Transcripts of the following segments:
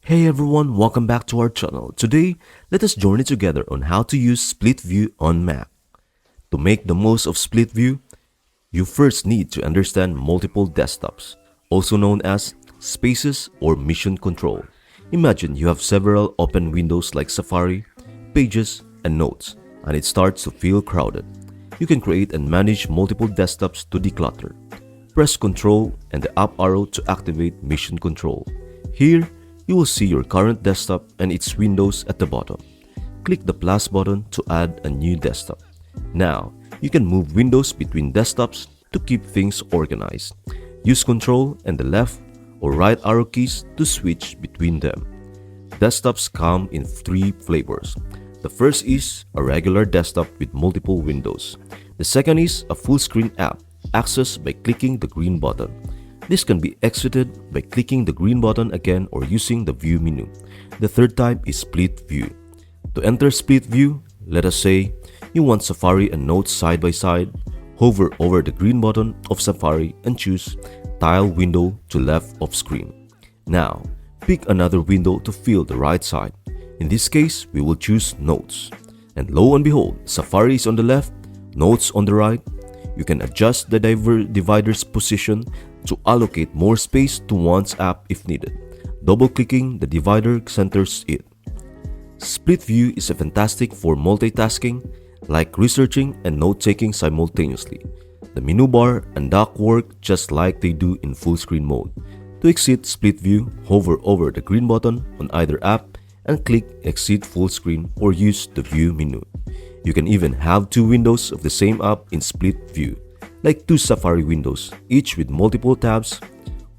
Hey everyone, welcome back to our channel. Today, let us journey together on how to use split view on Mac. To make the most of split view, you first need to understand multiple desktops, also known as spaces or mission control. Imagine you have several open windows like Safari, Pages, and Notes, and it starts to feel crowded. You can create and manage multiple desktops to declutter. Press Ctrl and the up arrow to activate mission control. Here, you will see your current desktop and its windows at the bottom. Click the plus button to add a new desktop. Now, you can move windows between desktops to keep things organized. Use Ctrl and the left or right arrow keys to switch between them. Desktops come in three flavors. The first is a regular desktop with multiple windows. The second is a full screen app, accessed by clicking the green button. This can be exited by clicking the green button again or using the view menu. The third type is split view. To enter split view, let us say you want Safari and Notes side by side. Hover over the green button of Safari and choose Tile Window to left of screen. Now, pick another window to fill the right side. In this case, we will choose Notes. And lo and behold, Safari is on the left, Notes on the right. You can adjust the divider's position to allocate more space to one's app if needed. Double-clicking the divider centers it. Split view is fantastic for multitasking, like researching and note-taking simultaneously. The menu bar and dock work just like they do in full screen mode. To exit split view, hover over the green button on either app and click Exit Full Screen or use the View menu. You can even have two windows of the same app in split view, like two Safari windows, each with multiple tabs.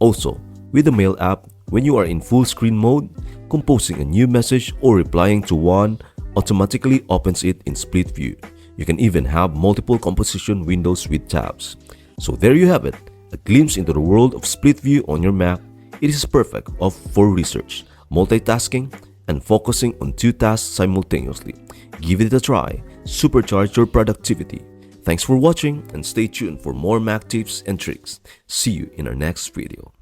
Also, with the Mail app, when you are in full screen mode, composing a new message or replying to one automatically opens it in split view. You can even have multiple composition windows with tabs. So there you have it, a glimpse into the world of split view on your Mac. It is perfect for research, multitasking, and focusing on two tasks simultaneously. Give it a try, supercharge your productivity. Thanks for watching and stay tuned for more Mac tips and tricks. See you in our next video.